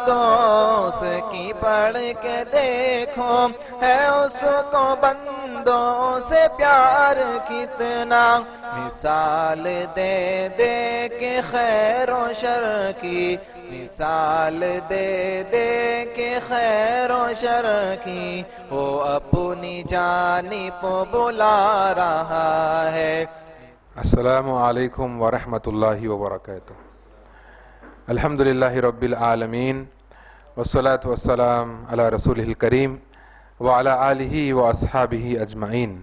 دوست کی پڑھ کے دیکھو ہے اس کو بندوں سے پیار کتنا، مثال دے دے کے خیر و شر کی، مثال دے دے کے خیر و شر کی، وہ اپنی جانب بلا رہا ہے۔ السلام علیکم ورحمۃ اللہ وبرکاتہ۔ الحمدللہ رب العالمین والصلاة والسلام علی رسولہ الکریم وعلی آلہ واصحابہ اجمعین۔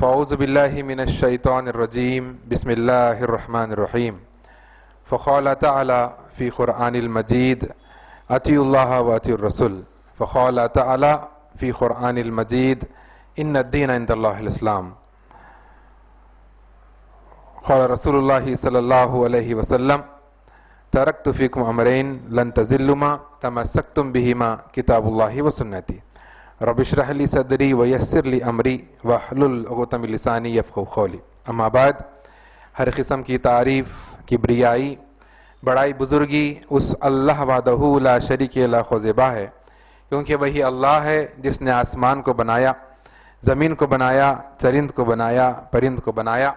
فاعوذ باللہ من الشیطان الرجیم، بسم اللہ الرحمن الرحیم۔ فقال تعالی فی قرآن المجید اطیعوا اللہ واطیعوا الرسول۔ فقال تعالی فی قرآن المجید ان الدین عند اللہ الاسلام۔ قال رسول اللہ صلی اللہ علیہ وسلم ترکت فیکم امرین لن تضلوا ما تمسکتم بہما کتاب اللہ و سنتی۔ رب اشرح لی صدری ویسر لی امری واحلل عقدۃ من لسانی یفقہوا قولی۔ اما بعد، ہر قسم کی تعریف، کبریائی، بڑائی، بزرگی اس اللہ وحدہ لا شریک لہ کو زیبا ہے، کیونکہ وہی اللہ ہے جس نے آسمان کو بنایا، زمین کو بنایا، چرند کو بنایا، پرند کو بنایا۔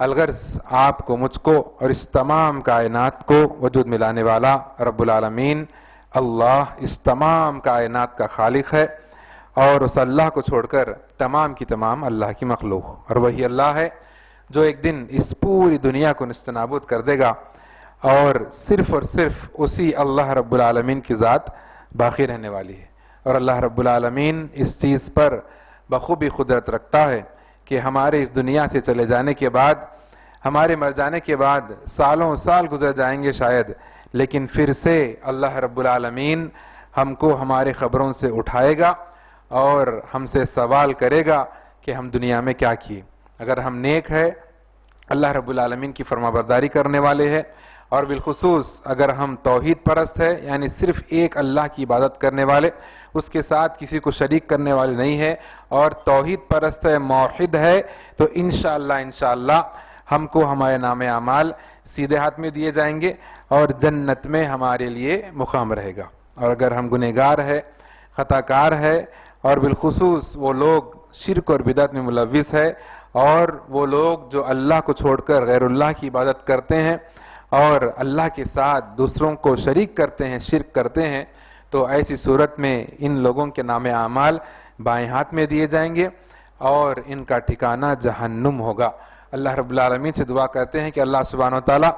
الغرض آپ کو، مجھ کو اور اس تمام کائنات کو وجود ملانے والا رب العالمین اللہ اس تمام کائنات کا خالق ہے، اور اس اللہ کو چھوڑ کر تمام کی تمام اللہ کی مخلوق، اور وہی اللہ ہے جو ایک دن اس پوری دنیا کو نیست و نابود کر دے گا، اور صرف اسی اللہ رب العالمین کی ذات باقی رہنے والی ہے۔ اور اللہ رب العالمین اس چیز پر بخوبی قدرت رکھتا ہے کہ ہمارے اس دنیا سے چلے جانے کے بعد، ہمارے مر جانے کے بعد سالوں سال گزر جائیں گے شاید، لیکن پھر سے اللہ رب العالمین ہم کو ہمارے قبروں سے اٹھائے گا اور ہم سے سوال کرے گا کہ ہم دنیا میں کیا کیے۔ اگر ہم نیک ہے، اللہ رب العالمین کی فرما برداری کرنے والے ہیں، اور بالخصوص اگر ہم توحید پرست ہے، یعنی صرف ایک اللہ کی عبادت کرنے والے، اس کے ساتھ کسی کو شریک کرنے والے نہیں ہے، اور توحید پرست ہے، موحد ہے، تو انشاءاللہ ہم کو ہمارے نام اعمال سیدھے ہاتھ میں دیے جائیں گے اور جنت میں ہمارے لیے مقام رہے گا۔ اور اگر ہم گنہگار ہے، خطا کار ہے، اور بالخصوص وہ لوگ شرک اور بدعت میں ملوث ہے، اور وہ لوگ جو اللہ کو چھوڑ کر غیر اللہ کی عبادت کرتے ہیں اور اللہ کے ساتھ دوسروں کو شریک کرتے ہیں، شرک کرتے ہیں، تو ایسی صورت میں ان لوگوں کے نام اعمال بائیں ہاتھ میں دیے جائیں گے اور ان کا ٹھکانہ جہنم ہوگا۔ اللہ رب العالمین سے دعا کرتے ہیں کہ اللہ سبحانہ و تعالی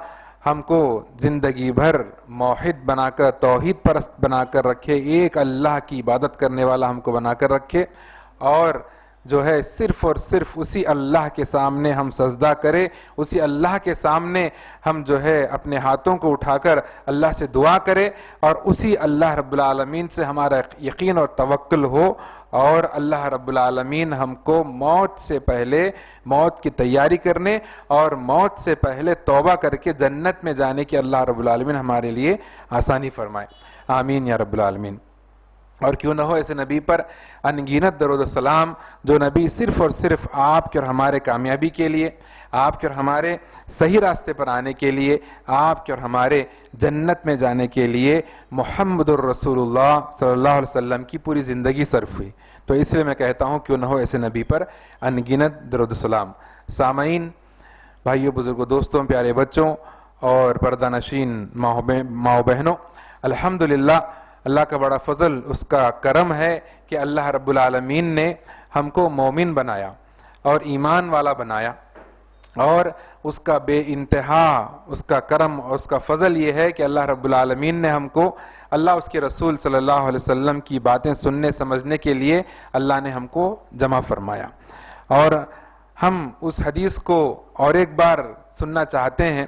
ہم کو زندگی بھر موحد بنا کر، توحید پرست بنا کر رکھے، ایک اللہ کی عبادت کرنے والا ہم کو بنا کر رکھے، اور جو ہے صرف اور صرف اسی اللہ کے سامنے ہم سجدہ کریں، اسی اللہ کے سامنے ہم جو ہے اپنے ہاتھوں کو اٹھا کر اللہ سے دعا کریں، اور اسی اللہ رب العالمین سے ہمارا یقین اور توکل ہو، اور اللہ رب العالمین ہم کو موت سے پہلے موت کی تیاری کرنے اور موت سے پہلے توبہ کر کے جنت میں جانے کی اللہ رب العالمین ہمارے لیے آسانی فرمائے۔ آمین یا رب العالمین۔ اور کیوں نہ ہو ایسے نبی پر انگینت درود و سلام، جو نبی صرف اور صرف آپ کے اور ہمارے کامیابی کے لیے، آپ کے اور ہمارے صحیح راستے پر آنے کے لیے، آپ کے اور ہمارے جنت میں جانے کے لیے محمد الرسول اللہ صلی اللہ علیہ وسلم کی پوری زندگی صرف ہوئی۔ تو اس لیے میں کہتا ہوں کیوں نہ ہو ایسے نبی پر انگینت درود و سلام۔ سامعین، بھائیوں، بزرگوں، دوستوں، پیارے بچوں اور پردہ نشین ماں و بہنوں، الحمدللہ اللہ کا بڑا فضل، اس کا کرم ہے کہ اللہ رب العالمین نے ہم کو مومن بنایا اور ایمان والا بنایا، اور اس کا بے انتہا اس کا کرم اور اس کا فضل یہ ہے کہ اللہ رب العالمین نے ہم کو، اللہ اس کے رسول صلی اللہ علیہ وسلم کی باتیں سننے سمجھنے کے لیے اللہ نے ہم کو جمع فرمایا، اور ہم اس حدیث کو اور ایک بار سننا چاہتے ہیں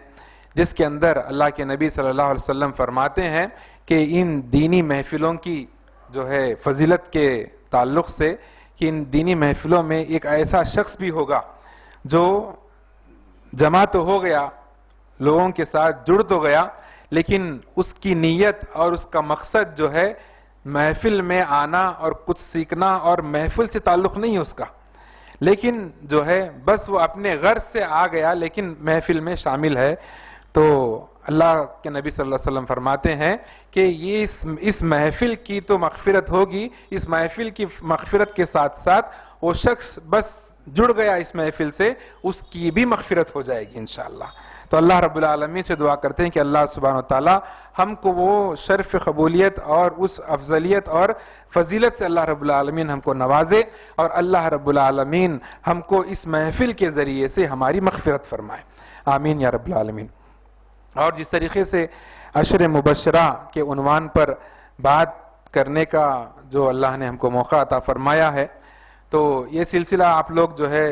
جس کے اندر اللہ کے نبی صلی اللہ علیہ وسلم فرماتے ہیں کہ ان دینی محفلوں کی جو ہے فضیلت کے تعلق سے، کہ ان دینی محفلوں میں ایک ایسا شخص بھی ہوگا جو جمع تو ہو گیا، لوگوں کے ساتھ جڑ تو گیا، لیکن اس کی نیت اور اس کا مقصد جو ہے محفل میں آنا اور کچھ سیکھنا اور محفل سے تعلق نہیں ہے اس کا، لیکن جو ہے بس وہ اپنے غرض سے آ گیا، لیکن محفل میں شامل ہے۔ تو اللہ کے نبی صلی اللہ علیہ وسلم فرماتے ہیں کہ یہ اس محفل کی تو مغفرت ہوگی، اس محفل کی مغفرت کے ساتھ ساتھ وہ شخص بس جڑ گیا اس محفل سے، اس کی بھی مغفرت ہو جائے گی انشاءاللہ۔ تو اللہ رب العالمین سے دعا کرتے ہیں کہ اللہ سبحانہ وتعالی ہم کو وہ شرف قبولیت اور اس افضلیت اور فضیلت سے اللہ رب العالمین ہم کو نوازے، اور اللہ رب العالمین ہم کو اس محفل کے ذریعے سے ہماری مغفرت فرمائے، آمین یا رب العالمین۔ اور جس طریقے سے عشر مبشرہ کے عنوان پر بات کرنے کا جو اللہ نے ہم کو موقع عطا فرمایا ہے، تو یہ سلسلہ آپ لوگ جو ہے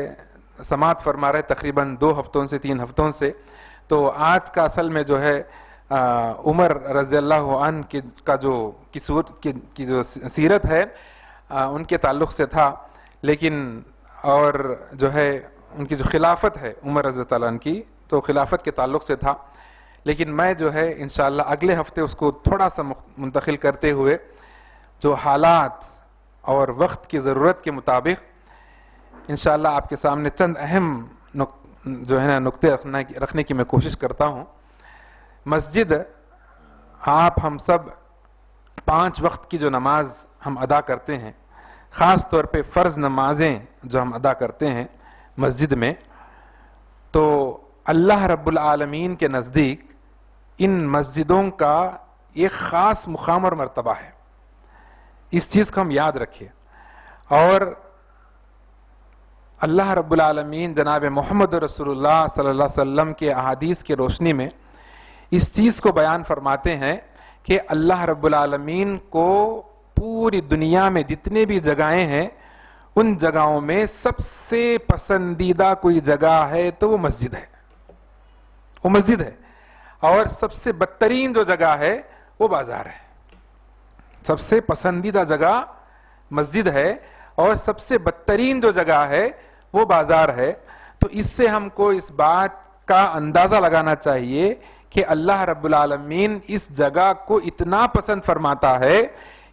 سماعت فرما رہے تقریباً 2 ہفتوں سے 3 ہفتوں سے، تو آج کا اصل میں جو ہے عمر رضی اللہ عنہ کا کی جو سیرت ہے ان کے تعلق سے تھا، لیکن اور جو ہے ان کی جو خلافت ہے عمر رضی اللہ عنہ کی، تو خلافت کے تعلق سے تھا، لیکن میں جو ہے انشاءاللہ اگلے ہفتے اس کو تھوڑا سا منتقل کرتے ہوئے جو حالات اور وقت کی ضرورت کے مطابق انشاءاللہ آپ کے سامنے چند اہم جو ہے نا نقطے رکھنے کی میں کوشش کرتا ہوں۔ مسجد آپ ہم سب 5 وقت کی جو نماز ہم ادا کرتے ہیں، خاص طور پہ فرض نمازیں جو ہم ادا کرتے ہیں مسجد میں، تو اللہ رب العالمین کے نزدیک ان مسجدوں کا ایک خاص مقام اور مرتبہ ہے، اس چیز کو ہم یاد رکھیں۔ اور اللہ رب العالمین جناب محمد رسول اللہ صلی اللہ علیہ وسلم کے احادیث کے روشنی میں اس چیز کو بیان فرماتے ہیں کہ اللہ رب العالمین کو پوری دنیا میں جتنے بھی جگہیں ہیں ان جگہوں میں سب سے پسندیدہ کوئی جگہ ہے تو وہ مسجد ہے، وہ مسجد ہے، اور سب سے بدترین جو جگہ ہے وہ بازار ہے۔ سب سے پسندیدہ جگہ مسجد ہے اور سب سے بدترین جو جگہ ہے وہ بازار ہے۔ تو اس سے ہم کو اس بات کا اندازہ لگانا چاہیے کہ اللہ رب العالمین اس جگہ کو اتنا پسند فرماتا ہے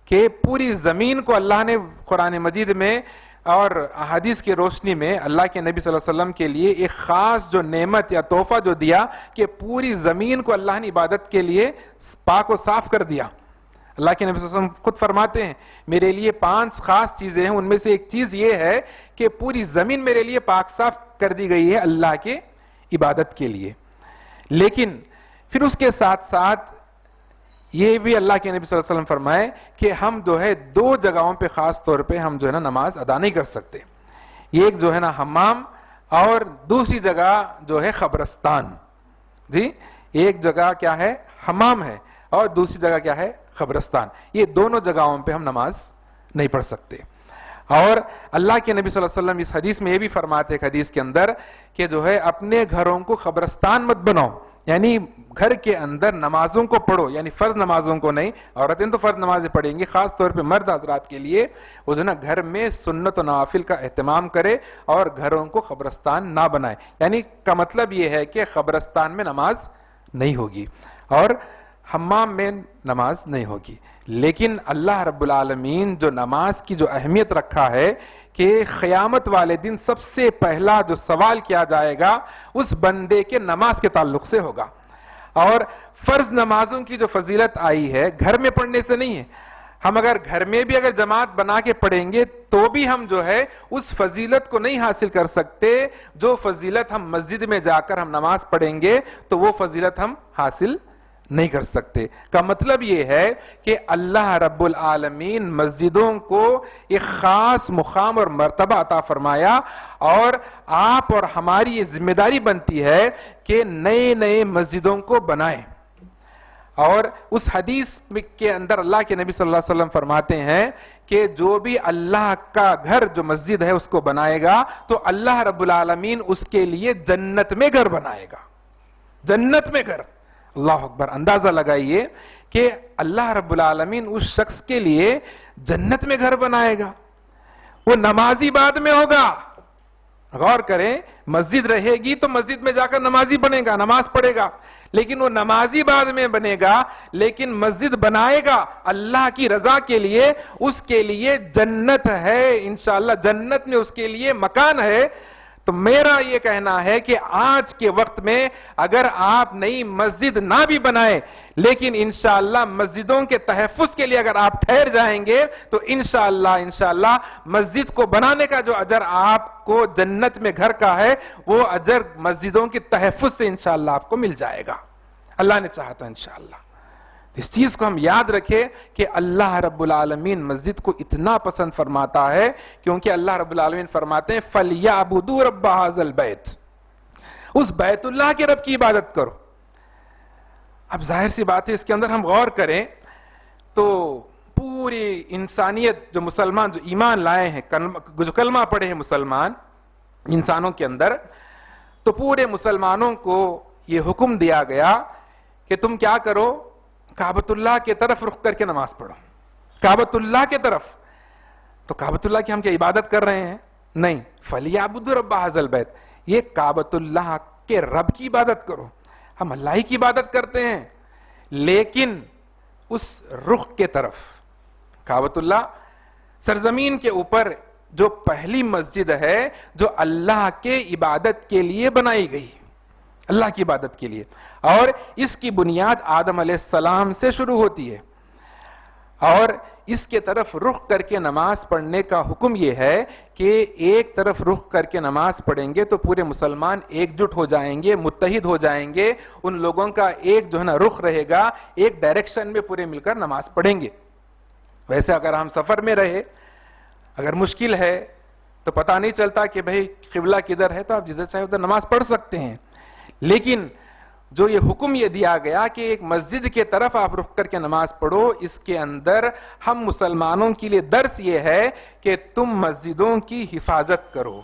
کہ پوری زمین کو اللہ نے قرآن مجید میں اور احادیث کی روشنی میں اللہ کے نبی صلی اللہ علیہ وسلم کے لیے ایک خاص جو نعمت یا تحفہ جو دیا کہ پوری زمین کو اللہ نے عبادت کے لیے پاک و صاف کر دیا۔ اللہ کے نبی صلی اللہ علیہ وسلم خود فرماتے ہیں میرے لیے 5 خاص چیزیں ہیں، ان میں سے ایک چیز یہ ہے کہ پوری زمین میرے لیے پاک صاف کر دی گئی ہے اللہ کے عبادت کے لیے۔ لیکن پھر اس کے ساتھ ساتھ یہ بھی اللہ کے نبی صلی اللہ علیہ وسلم فرمائے کہ ہم جو ہے 2 جگہوں پہ خاص طور پہ ہم جو ہے نا نماز ادا نہیں کر سکتے، ایک جو ہے نا حمام اور دوسری جگہ جو ہے قبرستان۔ جی، ایک جگہ کیا ہے؟ حمام ہے، اور دوسری جگہ کیا ہے؟ قبرستان۔ یہ دونوں جگہوں پہ ہم نماز نہیں پڑھ سکتے۔ اور اللہ کے نبی صلی اللہ علیہ وسلم اس حدیث میں یہ بھی فرماتے ہیں حدیث کے اندر کہ جو ہے اپنے گھروں کو قبرستان مت بناؤ، یعنی گھر کے اندر نمازوں کو پڑھو، یعنی فرض نمازوں کو نہیں، عورتیں تو فرض نمازیں پڑھیں گی، خاص طور پہ مرد حضرات کے لیے وہ جو نا گھر میں سنت و نوافل کا اہتمام کرے اور گھروں کو قبرستان نہ بنائے۔ یعنی کا مطلب یہ ہے کہ قبرستان میں نماز نہیں ہوگی اور حمام میں نماز نہیں ہوگی۔ لیکن اللہ رب العالمین جو نماز کی جو اہمیت رکھا ہے کہ قیامت والے دن سب سے پہلا جو سوال کیا جائے گا اس بندے کے نماز کے تعلق سے ہوگا، اور فرض نمازوں کی جو فضیلت آئی ہے گھر میں پڑھنے سے نہیں ہے۔ ہم اگر گھر میں بھی اگر جماعت بنا کے پڑھیں گے تو بھی ہم جو ہے اس فضیلت کو نہیں حاصل کر سکتے جو فضیلت ہم مسجد میں جا کر ہم نماز پڑھیں گے تو وہ فضیلت ہم حاصل نہیں کر سکتے۔ کا مطلب یہ ہے کہ اللہ رب العالمین مسجدوں کو ایک خاص مقام اور مرتبہ عطا فرمایا، اور آپ اور ہماری یہ ذمہ داری بنتی ہے کہ نئے نئے مسجدوں کو بنائیں۔ اور اس حدیث کے اندر اللہ کے نبی صلی اللہ علیہ وسلم فرماتے ہیں کہ جو بھی اللہ کا گھر جو مسجد ہے اس کو بنائے گا تو اللہ رب العالمین اس کے لیے جنت میں گھر بنائے گا، جنت میں گھر۔ اللہ اکبر، اندازہ لگائیے کہ اللہ رب العالمین اس شخص کے لیے جنت میں گھر بنائے گا۔ وہ نمازی بعد میں ہوگا، غور کریں، مسجد رہے گی تو مسجد میں جا کر نمازی بنے گا، نماز پڑھے گا، لیکن وہ نمازی بعد میں بنے گا، لیکن مسجد بنائے گا اللہ کی رضا کے لیے، اس کے لیے جنت ہے، انشاءاللہ جنت میں اس کے لیے مکان ہے۔ تو میرا یہ کہنا ہے کہ آج کے وقت میں اگر آپ نئی مسجد نہ بھی بنائیں لیکن انشاءاللہ مسجدوں کے تحفظ کے لیے اگر آپ ٹھہر جائیں گے تو انشاءاللہ مسجد کو بنانے کا جو اجر آپ کو جنت میں گھر کا ہے وہ اجر مسجدوں کے تحفظ سے انشاءاللہ آپ کو مل جائے گا، اللہ نے چاہا تو انشاءاللہ۔ اس چیز کو ہم یاد رکھیں کہ اللہ رب العالمین مسجد کو اتنا پسند فرماتا ہے کیونکہ اللہ رب العالمین فرماتے ہیں فَلْيَعْبُدُوا رَبَّ هَذَا الْبَيْتِ، اس بیت اللہ کے رب کی عبادت کرو۔ اب ظاہر سی بات ہے اس کے اندر ہم غور کریں تو پوری انسانیت جو مسلمان جو ایمان لائے ہیں جو کلمہ پڑھے ہیں مسلمان انسانوں کے اندر، تو پورے مسلمانوں کو یہ حکم دیا گیا کہ تم کیا کرو، کعبۃ اللہ کے طرف رخ کر کے نماز پڑھو، کعبۃ اللہ کے طرف۔ تو کعبۃ اللہ کی ہم کیا عبادت کر رہے ہیں؟ نہیں، فَلْيَعْبُدُوا رَبَّ هَذَا الْبَيْتِ، یہ کعبۃ اللہ کے رب کی عبادت کرو۔ ہم اللہ ہی کی عبادت کرتے ہیں لیکن اس رخ کے طرف۔ کعبۃ اللہ سرزمین کے اوپر جو پہلی مسجد ہے جو اللہ کے عبادت کے لیے بنائی گئی، اللہ کی عبادت کے لیے، اور اس کی بنیاد آدم علیہ السلام سے شروع ہوتی ہے، اور اس کے طرف رخ کر کے نماز پڑھنے کا حکم یہ ہے کہ ایک طرف رخ کر کے نماز پڑھیں گے تو پورے مسلمان ایک جٹ ہو جائیں گے، متحد ہو جائیں گے، ان لوگوں کا ایک جو ہے نا رخ رہے گا، ایک ڈائریکشن میں پورے مل کر نماز پڑھیں گے۔ ویسے اگر ہم سفر میں رہے، اگر مشکل ہے تو پتہ نہیں چلتا کہ بھئی قبلہ کدھر ہے، تو آپ جدھر چاہے ادھر نماز پڑھ سکتے ہیں، لیکن جو یہ حکم یہ دیا گیا کہ ایک مسجد کے طرف آپ رخ کر کے نماز پڑھو، اس کے اندر ہم مسلمانوں کے لیے درس یہ ہے کہ تم مسجدوں کی حفاظت کرو۔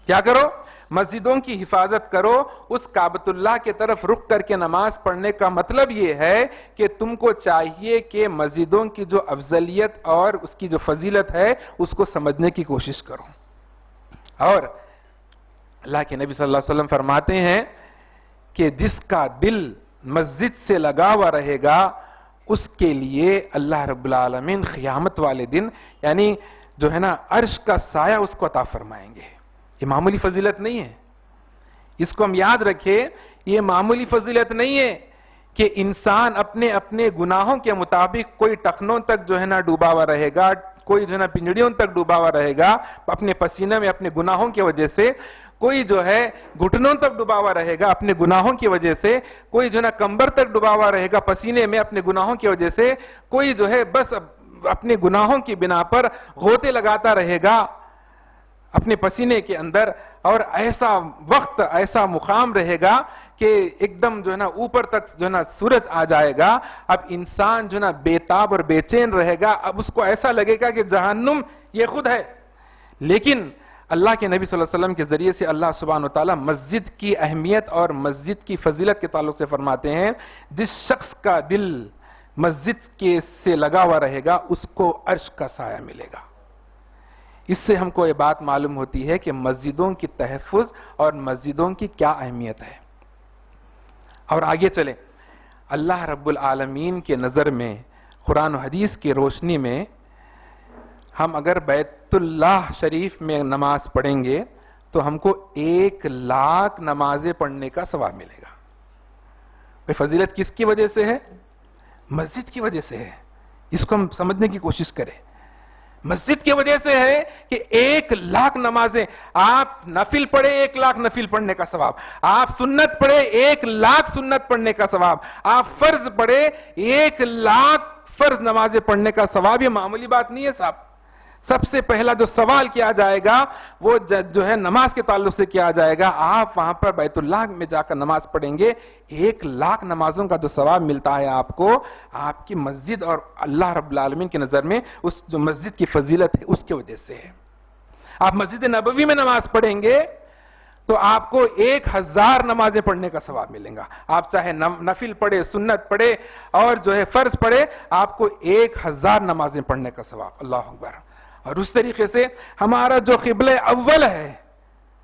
کیا کرو؟ مسجدوں کی حفاظت کرو۔ اس کعبۃ اللہ کے طرف رخ کر کے نماز پڑھنے کا مطلب یہ ہے کہ تم کو چاہیے کہ مسجدوں کی جو افضلیت اور اس کی جو فضیلت ہے اس کو سمجھنے کی کوشش کرو۔ اور اللہ کے نبی صلی اللہ علیہ وسلم فرماتے ہیں کہ جس کا دل مسجد سے لگا ہوا رہے گا اس کے لیے اللہ رب العالمین قیامت والے دن یعنی جو ہے نا عرش کا سایہ اس کو عطا فرمائیں گے۔ یہ معمولی فضیلت نہیں ہے، اس کو ہم یاد رکھیں، یہ معمولی فضیلت نہیں ہے کہ انسان اپنے اپنے گناہوں کے مطابق کوئی ٹخنوں تک جو ہے نا ڈوبا ہوا رہے گا، کوئی جو ہے نا پنجڑیوں تک ڈوبا ہوا رہے گا اپنے پسینے میں اپنے گناہوں کی وجہ سے، کوئی جو ہے گھٹنوں تک ڈوبا ہوا رہے گا اپنے گناہوں کی وجہ سے، کوئی جو ہے نا کمبر تک ڈوبا ہوا رہے گا پسینے میں اپنے گناہوں کی وجہ سے، کوئی جو ہے بس اپنے گناہوں کی بنا پر غوطے لگاتا رہے گا اپنے پسینے کے اندر، اور ایسا وقت ایسا مقام رہے گا کہ ایک دم جو ہے نا اوپر تک جو ہے نا سورج آ جائے گا، اب انسان جو ہے نا بے تاب اور بے چین رہے گا، اب اس کو ایسا لگے گا کہ جہنم یہ خود ہے۔ لیکن اللہ کے نبی صلی اللہ علیہ وسلم کے ذریعے سے اللہ سبحانہ وتعالی مسجد کی اہمیت اور مسجد کی فضیلت کے تعلق سے فرماتے ہیں جس شخص کا دل مسجد کے سے لگا ہوا رہے گا اس کو عرش کا سایہ ملے گا۔ اس سے ہم کو یہ بات معلوم ہوتی ہے کہ مسجدوں کی تحفظ اور مسجدوں کی کیا اہمیت ہے۔ اور آگے چلیں، اللہ رب العالمین کے نظر میں قرآن و حدیث کی روشنی میں ہم اگر بیت اللہ شریف میں نماز پڑھیں گے تو ہم کو 1,00,000 نمازیں پڑھنے کا ثواب ملے گا۔ فضیلت کس کی وجہ سے ہے؟ مسجد کی وجہ سے ہے۔ اس کو ہم سمجھنے کی کوشش کریں۔ مسجد کی وجہ سے ہے کہ 1,00,000 نمازیں، آپ نفل پڑھے 1,00,000 نفل پڑھنے کا ثواب، آپ سنت پڑھے 1,00,000 سنت پڑھنے کا ثواب، آپ فرض پڑھے 1,00,000 فرض نمازیں پڑھنے کا ثواب۔ یہ معمولی بات نہیں ہے صاحب۔ سب سے پہلا جو سوال کیا جائے گا وہ جو ہے نماز کے تعلق سے کیا جائے گا۔ آپ وہاں پر بیت اللہ میں جا کر نماز پڑھیں گے، 1,00,000 نمازوں کا جو ثواب ملتا ہے آپ کو، آپ کی مسجد اور اللہ رب العالمین کی نظر میں اس جو مسجد کی فضیلت ہے اس کی وجہ سے ہے۔ آپ مسجد نبوی میں نماز پڑھیں گے تو آپ کو 1,000 نمازیں پڑھنے کا ثواب ملے گا۔ آپ چاہے نفل پڑھے، سنت پڑھے اور جو ہے فرض پڑھے، آپ کو 1,000 نمازیں پڑھنے کا ثواب۔ اللہ اکبر۔ اور اس طریقے سے ہمارا جو قبلہ اول ہے،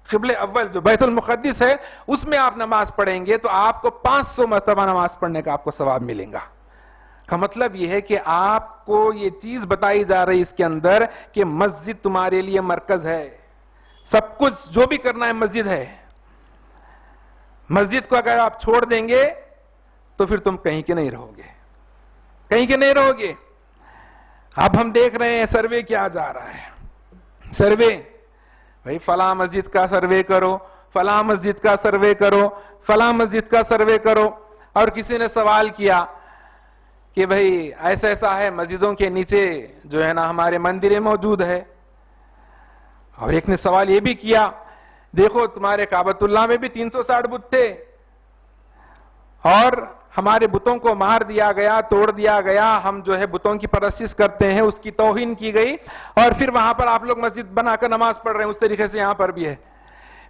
قبلہ اول جو بیت المقدس ہے، اس میں آپ نماز پڑھیں گے تو آپ کو 500 مرتبہ نماز پڑھنے کا آپ کو ثواب ملے گا۔ کا مطلب یہ ہے کہ آپ کو یہ چیز بتائی جا رہی اس کے اندر کہ مسجد تمہارے لیے مرکز ہے، سب کچھ جو بھی کرنا ہے مسجد ہے. مسجد کو اگر آپ چھوڑ دیں گے تو پھر تم کہیں کے نہیں رہو گے, کہیں کے نہیں رہو گے. اب ہم دیکھ رہے ہیں سروے کیا جا رہا ہے, سروے بھائی فلاں مسجد کا سروے کرو, فلاں مسجد کا سروے کرو, فلاں مسجد کا سروے کرو. اور کسی نے سوال کیا کہ بھائی ایسا ایسا ہے, مسجدوں کے نیچے جو ہے نا ہمارے مندریں موجود ہے. اور ایک نے سوال یہ بھی کیا, دیکھو تمہارے کعبۃ اللہ میں بھی 360 بت تھے اور ہمارے بتوں کو مار دیا گیا, توڑ دیا گیا, ہم جو ہے بتوں کی پرستش کرتے ہیں, اس کی توہین کی گئی, اور پھر وہاں پر آپ لوگ مسجد بنا کر نماز پڑھ رہے ہیں. اس طریقے سے یہاں پر بھی ہے.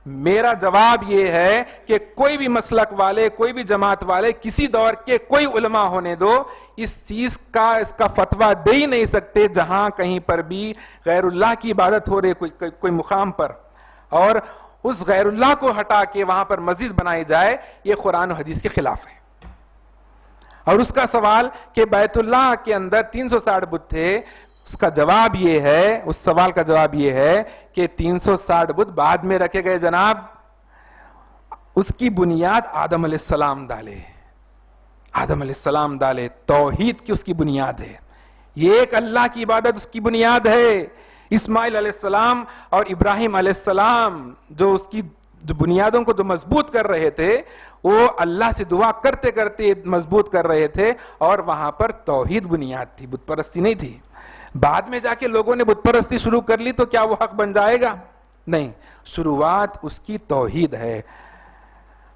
میرا جواب یہ ہے کہ کوئی بھی مسلک والے, کوئی بھی جماعت والے, کسی دور کے کوئی علماء ہونے دو, اس چیز کا اس کا فتویٰ دے ہی نہیں سکتے جہاں کہیں پر بھی غیر اللہ کی عبادت ہو رہی کوئی مقام پر, اور اس غیر اللہ کو ہٹا کے وہاں پر مسجد بنائی جائے, یہ قرآن و حدیث کے خلاف ہے. اور اس کا سوال کہ بیت اللہ کے اندر 360 بت تھے, اس کا جواب یہ ہے, اس سوال کا جواب یہ ہے کہ 360 بت بعد میں رکھے گئے جناب. اس کی بنیاد آدم علیہ السلام ڈالے, آدم علیہ السلام ڈالے. توحید کی اس کی بنیاد ہے, یہ ایک اللہ کی عبادت اس کی بنیاد ہے. اسماعیل علیہ السلام اور ابراہیم علیہ السلام جو اس کی بنیادوں کو جو مضبوط کر رہے تھے, وہ اللہ سے دعا کرتے کرتے مضبوط کر رہے تھے, اور وہاں پر توحید بنیاد تھی, بت پرستی نہیں تھی. بعد میں جا کے لوگوں نے بت پرستی شروع کر لی تو کیا وہ حق بن جائے گا؟ نہیں, شروعات اس کی توحید ہے.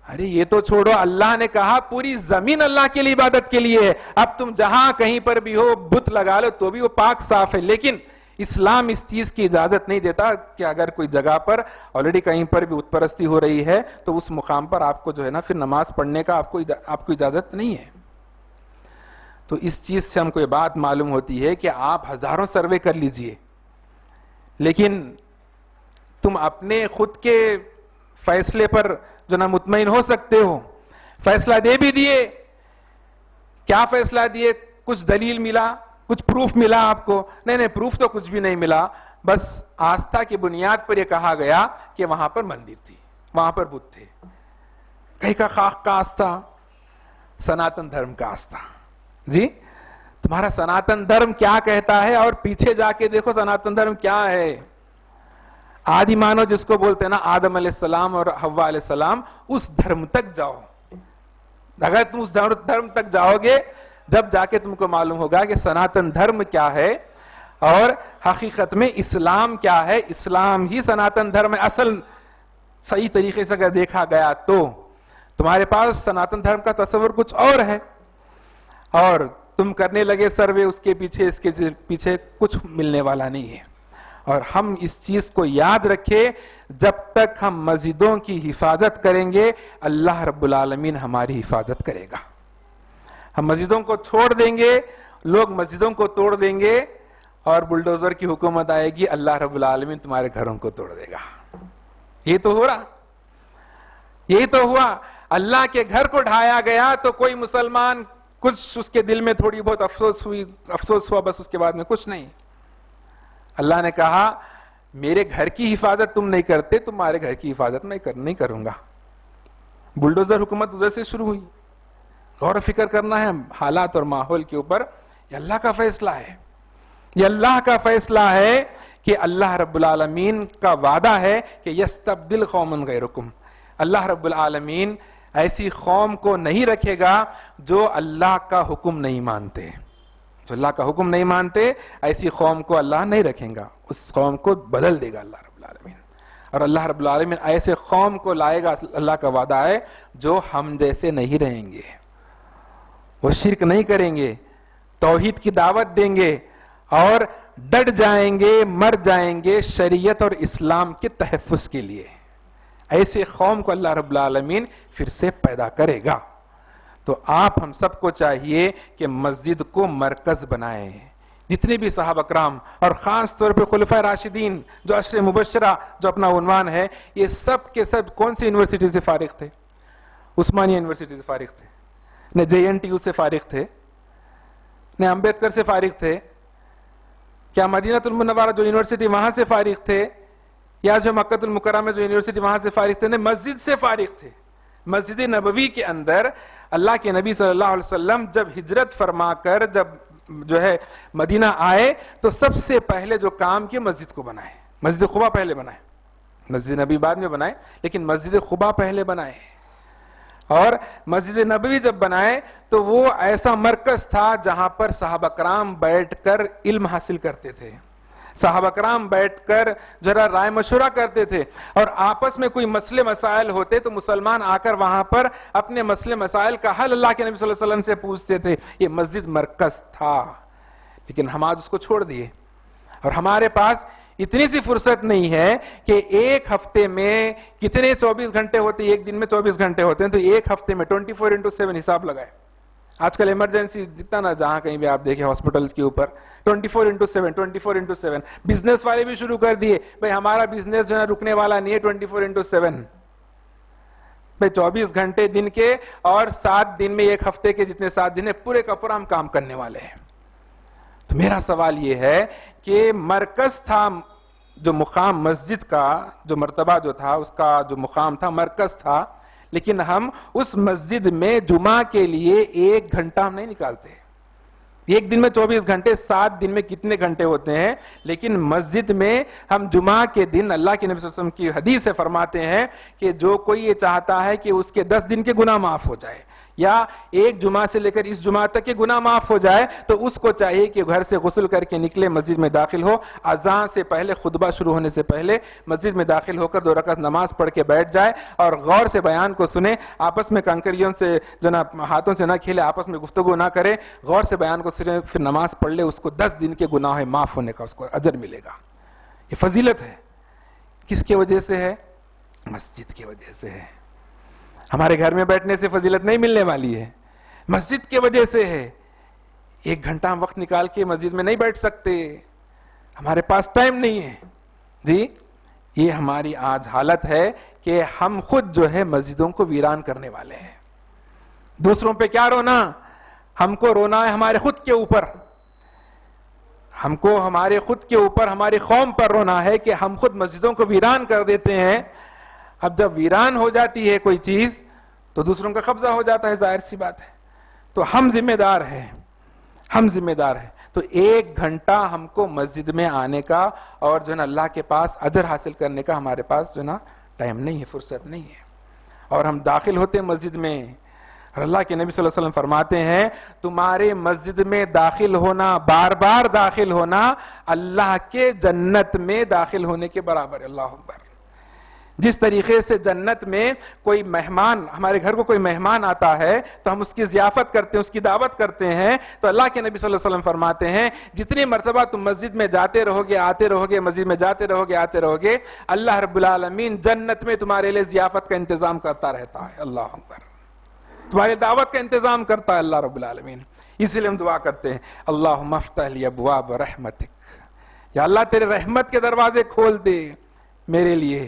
ارے یہ تو چھوڑو, اللہ نے کہا پوری زمین اللہ کے لیے عبادت کے لیے ہے. اب تم جہاں کہیں پر بھی ہو بت لگا لو تو بھی وہ پاک صاف ہے, لیکن اسلام اس چیز کی اجازت نہیں دیتا کہ اگر کوئی جگہ پر آلریڈی کہیں پر بھی بت پرستی ہو رہی ہے تو اس مقام پر آپ کو جو ہے نا پھر نماز پڑھنے کا آپ کو اجازت نہیں ہے. تو اس چیز سے ہم کو یہ بات معلوم ہوتی ہے کہ آپ ہزاروں سروے کر لیجئے, لیکن تم اپنے خود کے فیصلے پر جو نا مطمئن ہو سکتے ہو. فیصلہ دے بھی دیے, کیا فیصلہ دیے؟ کچھ دلیل ملا, کچھ پروف ملا آپ کو؟ نہیں, پروف تو کچھ بھی نہیں ملا. بس آستھا کی بنیاد پر یہ کہا گیا کہ وہاں پر مندر تھی, وہاں پر بت تھے. کہیں کا خاک کا آستھا, سناتن دھرم کا آستھا. جی تمہارا سناتن دھرم کیا کہتا ہے, اور پیچھے جا کے دیکھو سناتن دھرم کیا ہے. آدی مانو جس کو بولتے ہیں نا, آدم علیہ السلام اور حوا علیہ السلام, اس دھرم تک جاؤ. اگر تم اس دھرم تک جاؤ گے, جب جا کے تم کو معلوم ہوگا کہ سناتن دھرم کیا ہے اور حقیقت میں اسلام کیا ہے. اسلام ہی سناتن دھرم ہے اصل صحیح طریقے سے اگر دیکھا گیا تو. تمہارے پاس سناتن دھرم کا تصور کچھ اور ہے, اور تم کرنے لگے سروے اس کے پیچھے, اس کے پیچھے کچھ ملنے والا نہیں ہے. اور ہم اس چیز کو یاد رکھے, جب تک ہم مسجدوں کی حفاظت کریں گے اللہ رب العالمین ہماری حفاظت کرے گا. ہم مسجدوں کو چھوڑ دیں گے, لوگ مسجدوں کو توڑ دیں گے, اور بلڈوزر کی حکومت آئے گی, اللہ رب العالمین تمہارے گھروں کو توڑ دے گا. یہ تو ہو رہا, یہی تو ہوا. اللہ کے گھر کو ڈھایا گیا تو کوئی مسلمان کچھ اس کے دل میں تھوڑی بہت افسوس ہوا, بس اس کے بعد میں کچھ نہیں. اللہ نے کہا میرے گھر کی حفاظت تم نہیں کرتے, تمہارے گھر کی حفاظت میں نہیں کروں گا. بلڈوزر حکومت ادھر سے شروع ہوئی. غور و فکر کرنا ہے حالات اور ماحول کے اوپر. یہ اللہ کا فیصلہ ہے, یہ اللہ کا فیصلہ ہے کہ اللہ رب العالمین کا وعدہ ہے کہ یستبدل قوما غیرکم. اللہ رب العالمین ایسی قوم کو نہیں رکھے گا جو اللہ کا حکم نہیں مانتے. جو اللہ کا حکم نہیں مانتے, ایسی قوم کو اللہ نہیں رکھیں گا, اس قوم کو بدل دے گا اللہ رب العالمین. اور اللہ رب العالمین ایسے قوم کو لائے گا, اللہ کا وعدہ ہے, جو ہم جیسے نہیں رہیں گے, وہ شرک نہیں کریں گے, توحید کی دعوت دیں گے, اور ڈٹ جائیں گے, مر جائیں گے شریعت اور اسلام کے تحفظ کے لیے. ایسے قوم کو اللہ رب العالمین پھر سے پیدا کرے گا. تو آپ ہم سب کو چاہیے کہ مسجد کو مرکز بنائیں. جتنے بھی صحابہ کرام اور خاص طور پہ خلفائے راشدین جو عشر مبشرہ جو اپنا عنوان ہے, یہ سب کے سب کون سی یونیورسٹی سے فارغ تھے؟ عثمانیہ یونیورسٹی سے فارغ تھے, نہ JNTU سے فارغ تھے, نہ امبیدکر سے فارغ تھے, کیا مدینہ المنورہ جو یونیورسٹی وہاں سے فارغ تھے, یا جو مکہ المکرمہ میں جو یونیورسٹی وہاں سے فارغ تھے مسجد سے فارغ تھے. مسجد نبوی کے اندر اللہ کے نبی صلی اللہ علیہ وسلم جب ہجرت فرما کر جب جو ہے مدینہ آئے تو سب سے پہلے جو کام کیا مسجد کو بنائے. مسجد قباء پہلے بنائے, مسجد نبی بعد میں بنائے, لیکن مسجد قباء پہلے بنائے. اور مسجد نبوی جب بنائے تو وہ ایسا مرکز تھا جہاں پر صحابہ کرام بیٹھ کر علم حاصل کرتے تھے, صحابہ کرام بیٹھ کر ذرا رائے مشورہ کرتے تھے, اور آپس میں کوئی مسئلے مسائل ہوتے تو مسلمان آ کر وہاں پر اپنے مسئلے مسائل کا حل اللہ کے نبی صلی اللہ علیہ وسلم سے پوچھتے تھے. یہ مسجد مرکز تھا, لیکن ہم آج اس کو چھوڑ دیے, اور ہمارے پاس اتنی سی فرصت نہیں ہے کہ ایک ہفتے میں کتنے 24 گھنٹے ہوتے ہیں, ایک دن میں 24 گھنٹے ہوتے ہیں, تو ایک ہفتے میں 24/7 حساب لگائے. آج کل ایمرجنسی دکھتا نا, جہاں کہیں بھی آپ دیکھیں ہاسپٹلز کے اوپر 24/7 بزنس والے بھی شروع کر دیے, بھئی ہمارا بزنس جو ہے رکنے والا نہیں ہے 24/7. بھئی 24 گھنٹے دن کے اور 7 دن میں ایک ہفتے کے جتنے 7 دن ہے پورے کا پورا ہم کام کرنے والے ہیں. تو میرا سوال یہ ہے کہ مرکز تھا جو مقام مسجد کا, جو مرتبہ جو تھا اس کا جو مقام تھا مرکز تھا, لیکن ہم اس مسجد میں جمعہ کے لیے 1 گھنٹہ ہم نہیں نکالتے. ایک دن میں 24 گھنٹے, 7 دن میں کتنے گھنٹے ہوتے ہیں, لیکن مسجد میں ہم جمعہ کے دن اللہ کے نبی صلی اللہ علیہ وسلم کی حدیث سے فرماتے ہیں کہ جو کوئی یہ چاہتا ہے کہ اس کے 10 دن کے گناہ معاف ہو جائے, یا ایک جمعہ سے لے کر اس جمعہ تک کے گناہ معاف ہو جائے, تو اس کو چاہیے کہ گھر سے غسل کر کے نکلے, مسجد میں داخل ہو, اذان سے پہلے, خطبہ شروع ہونے سے پہلے مسجد میں داخل ہو کر 2 رکعت نماز پڑھ کے بیٹھ جائے, اور غور سے بیان کو سنے, آپس میں کنکریوں سے جو نا ہاتھوں سے نہ کھیلے, آپس میں گفتگو نہ کرے, غور سے بیان کو سنے, پھر نماز پڑھ لے, اس کو 10 دن کے گناہ معاف ہونے کا اس کو اجر ملے گا. یہ فضیلت ہے. کس کی وجہ سے ہے؟ مسجد کی وجہ سے ہے. ہمارے گھر میں بیٹھنے سے فضیلت نہیں ملنے والی ہے, مسجد کی وجہ سے ہے. 1 گھنٹہ ہم وقت نکال کے مسجد میں نہیں بیٹھ سکتے, ہمارے پاس ٹائم نہیں ہے. جی یہ ہماری آج حالت ہے کہ ہم خود جو ہے مسجدوں کو ویران کرنے والے ہیں. دوسروں پہ کیا رونا, ہم کو رونا ہے ہمارے خود کے اوپر, ہم کو ہمارے خود کے اوپر, ہماری قوم پر رونا ہے کہ ہم خود مسجدوں کو ویران کر دیتے ہیں. اب جب ویران ہو جاتی ہے کوئی چیز تو دوسروں کا قبضہ ہو جاتا ہے, ظاہر سی بات ہے. تو ہم ذمہ دار ہیں, ہم ذمہ دار ہیں. تو 1 گھنٹہ ہم کو مسجد میں آنے کا اور جو ہے نا اللہ کے پاس اجر حاصل کرنے کا ہمارے پاس جو ہے نا ٹائم نہیں ہے, فرصت نہیں ہے. اور ہم داخل ہوتے ہیں مسجد میں, اور اللہ کے نبی صلی اللہ علیہ وسلم فرماتے ہیں تمہارے مسجد میں داخل ہونا, بار بار داخل ہونا, اللہ کے جنت میں داخل ہونے کے برابر. اللہ اکبر. جس طریقے سے جنت میں کوئی مہمان, ہمارے گھر کو کوئی مہمان آتا ہے تو ہم اس کی ضیافت کرتے ہیں, اس کی دعوت کرتے ہیں, تو اللہ کے نبی صلی اللہ علیہ وسلم فرماتے ہیں جتنی مرتبہ تم مسجد میں جاتے رہو گے, آتے رہو گے, مسجد میں جاتے رہو گے, آتے رہو گے, اللہ رب العالمین جنت میں تمہارے لیے ضیافت کا انتظام کرتا رہتا ہے. اللہ اکبر. تمہاری دعوت کا انتظام کرتا ہے اللہ رب العالمین. اسی لیے ہم دعا کرتے ہیں اللہم افتح لی ابواب رحمتک, یا اللہ تیرے رحمت کے دروازے کھول دے میرے لیے,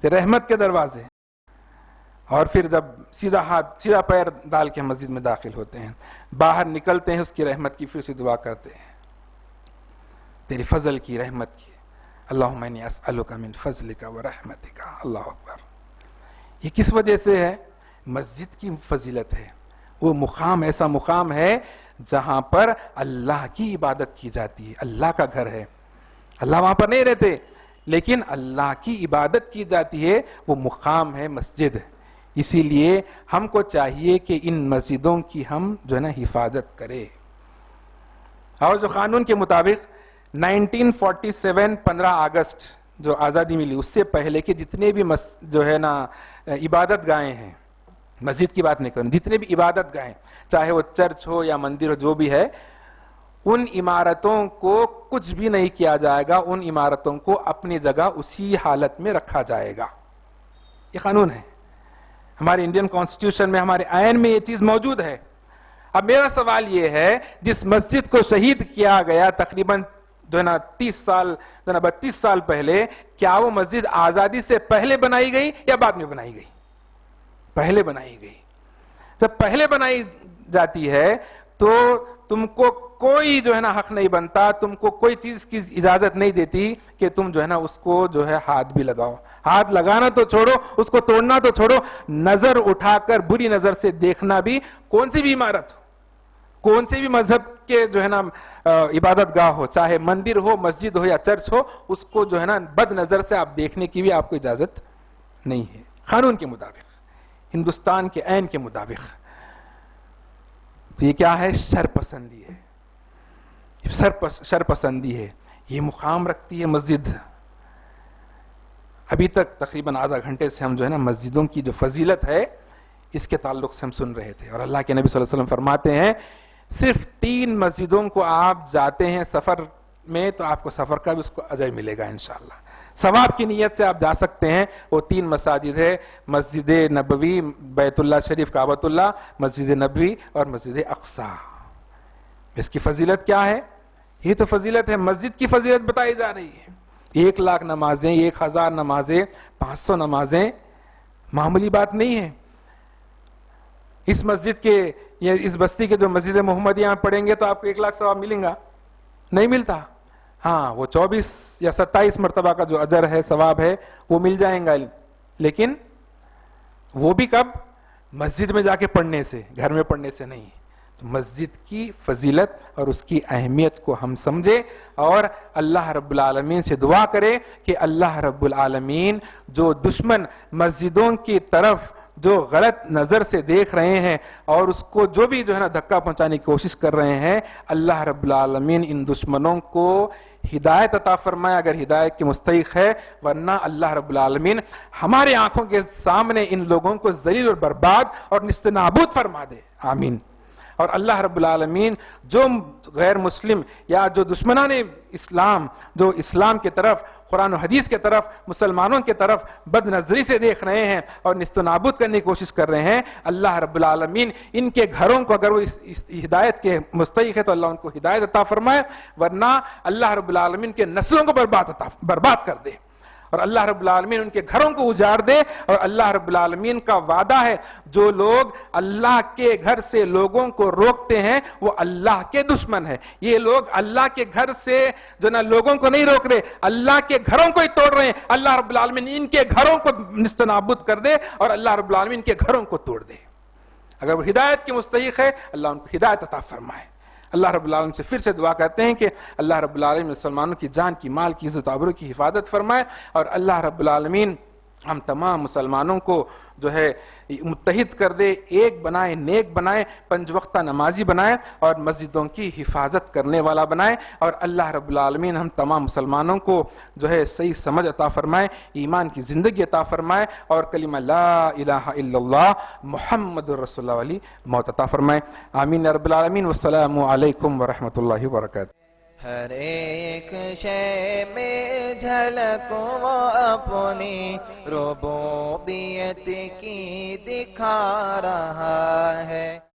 تیرے رحمت کے دروازے. اور پھر جب سیدھا ہاتھ, سیدھا پیر ڈال کے مسجد میں داخل ہوتے ہیں, باہر نکلتے ہیں, اس کی رحمت کی پھر سے دعا کرتے ہیں, تیری فضل کی, رحمت کی. اللہم انی اسألک من فضلک و رحمتک. اللہ اکبر. یہ کس وجہ سے ہے؟ مسجد کی فضیلت ہے. وہ مقام ایسا مقام ہے جہاں پر اللہ کی عبادت کی جاتی ہے, اللہ کا گھر ہے, اللہ وہاں پر نہیں رہتے لیکن اللہ کی عبادت کی جاتی ہے, وہ مقام ہے مسجد. اسی لیے ہم کو چاہیے کہ ان مسجدوں کی ہم جو ہے نا حفاظت کرے. اور جو قانون کے مطابق 1947 15 اگست جو آزادی ملی, اس سے پہلے کے جتنے بھی جو ہے نا عبادت گاہیں ہیں, مسجد کی بات نہیں کروں, جتنے بھی عبادت گاہیں, چاہے وہ چرچ ہو یا مندر ہو, جو بھی ہے, ان عمارتوں کو کچھ بھی نہیں کیا جائے گا, ان عمارتوں کو اپنی جگہ اسی حالت میں رکھا جائے گا. یہ قانون ہے, ہمارے انڈین کانسٹیٹیوشن میں, ہمارے آئین میں یہ چیز موجود ہے. اب میرا سوال یہ ہے, جس مسجد کو شہید کیا گیا تقریباً جو ہے نا 30 سال, جو ہے نا 32 سال پہلے, کیا وہ مسجد آزادی سے پہلے بنائی گئی یا بعد میں بنائی گئی؟ پہلے بنائی گئی. جب پہلے بنائی جاتی ہے تو تم کو کوئی جو ہے نا حق نہیں بنتا, تم کو کوئی چیز کی اجازت نہیں دیتی کہ تم جو ہے نا اس کو جو ہے ہاتھ بھی لگاؤ. ہاتھ لگانا تو چھوڑو, اس کو توڑنا تو چھوڑو, نظر اٹھا کر بری نظر سے دیکھنا بھی, کون سی بھی عمارت ہو, کون سے بھی مذہب کے جو ہے نا عبادت گاہ ہو, چاہے مندر ہو, مسجد ہو یا چرچ ہو, اس کو جو ہے نا بد نظر سے آپ دیکھنے کی بھی آپ کو اجازت نہیں ہے, قانون کے مطابق, ہندوستان کے عین کے مطابق. تو یہ کیا ہے؟ شر پسندی ہے, شر پسندی ہے. یہ مقام رکھتی ہے مسجد. ابھی تک تقریباً آدھا گھنٹے سے ہم جو ہے نا مسجدوں کی جو فضیلت ہے اس کے تعلق سے ہم سن رہے تھے, اور اللہ کے نبی صلی اللہ علیہ وسلم فرماتے ہیں صرف 3 مسجدوں کو آپ جاتے ہیں سفر میں تو آپ کو سفر کا بھی اس کو اجر ملے گا انشاءاللہ. ثواب کی نیت سے آپ جا سکتے ہیں. وہ 3 مساجد ہے, مسجد نبوی, بیت اللہ شریف کعبۃ اللہ, مسجد نبوی اور مسجد اقصی. اس کی فضیلت کیا ہے؟ یہ تو فضیلت ہے, مسجد کی فضیلت بتائی جا رہی ہے. 1,00,000 نمازیں, 1,000 نمازیں, 500 نمازیں معمولی بات نہیں ہے. اس مسجد کے یا اس بستی کے جو مسجد محمدیہ پڑھیں گے تو آپ کو 1,00,000 ثواب ملیں گا؟ نہیں ملتا. ہاں, وہ 24 یا 27 مرتبہ کا جو اجر ہے, ثواب ہے, وہ مل جائیں گا, لیکن وہ بھی کب؟ مسجد میں جا کے پڑھنے سے, گھر میں پڑھنے سے نہیں. تو مسجد کی فضیلت اور اس کی اہمیت کو ہم سمجھے اور اللہ رب العالمین سے دعا کرے کہ اللہ رب العالمین جو دشمن مسجدوں کی طرف جو غلط نظر سے دیکھ رہے ہیں اور اس کو جو بھی جو ہے نا دھکا پہنچانے کی کوشش کر رہے ہیں, اللہ رب العالمین ان دشمنوں کو ہدایت عطا فرمائے اگر ہدایت کے مستحق ہے, ورنہ اللہ رب العالمین ہمارے آنکھوں کے سامنے ان لوگوں کو ذلیل اور برباد اور نیست نابود فرما دے. آمین. اور اللہ رب العالمین جو غیر مسلم یا جو دشمنان اسلام, جو اسلام کے طرف, قرآن و حدیث کے طرف, مسلمانوں کے طرف بد نظری سے دیکھ رہے ہیں اور نیست و نابود کرنے کی کوشش کر رہے ہیں, اللہ رب العالمین ان کے گھروں کو, اگر وہ اس ہدایت کے مستحق ہے تو اللہ ان کو ہدایت عطا فرمائے, ورنہ اللہ رب العالمین کے نسلوں کو برباد کر دے, اور اللہ رب العالمین ان کے گھروں کو اجاڑ دے. اور اللہ رب العالمین کا وعدہ ہے جو لوگ اللہ کے گھر سے لوگوں کو روکتے ہیں وہ اللہ کے دشمن ہے. یہ لوگ اللہ کے گھر سے جو نا لوگوں کو نہیں روک رہے, اللہ کے گھروں کو ہی توڑ رہے ہیں. اللہ رب العالمین ان کے گھروں کو نیست و نابود کر دے اور اللہ رب العالمین ان کے گھروں کو توڑ دے. اگر وہ ہدایت کے مستحق ہے اللہ ان کو ہدایت عطا فرمائے. اللہ رب العالمین سے پھر سے دعا کرتے ہیں کہ اللہ رب العالمین مسلمانوں کی جان کی, مال کی, عزت آبرو کی حفاظت فرمائے, اور اللہ رب العالمین ہم تمام مسلمانوں کو جو ہے متحد کر دے, ایک بنائے, نیک بنائے, 5 وقتہ نمازی بنائے اور مسجدوں کی حفاظت کرنے والا بنائے. اور اللہ رب العالمین ہم تمام مسلمانوں کو جو ہے صحیح سمجھ عطا فرمائے, ایمان کی زندگی عطا فرمائے اور کلمہ لا الہ الا اللہ محمد رسول اللہ علی موت عطا فرمائے. آمین رب العالمین. والسلام علیکم ورحمۃ اللہ وبرکاتہ. ہر ایک شے میں جھلک وہ اپنی ربوبیت کی دکھا رہا ہے.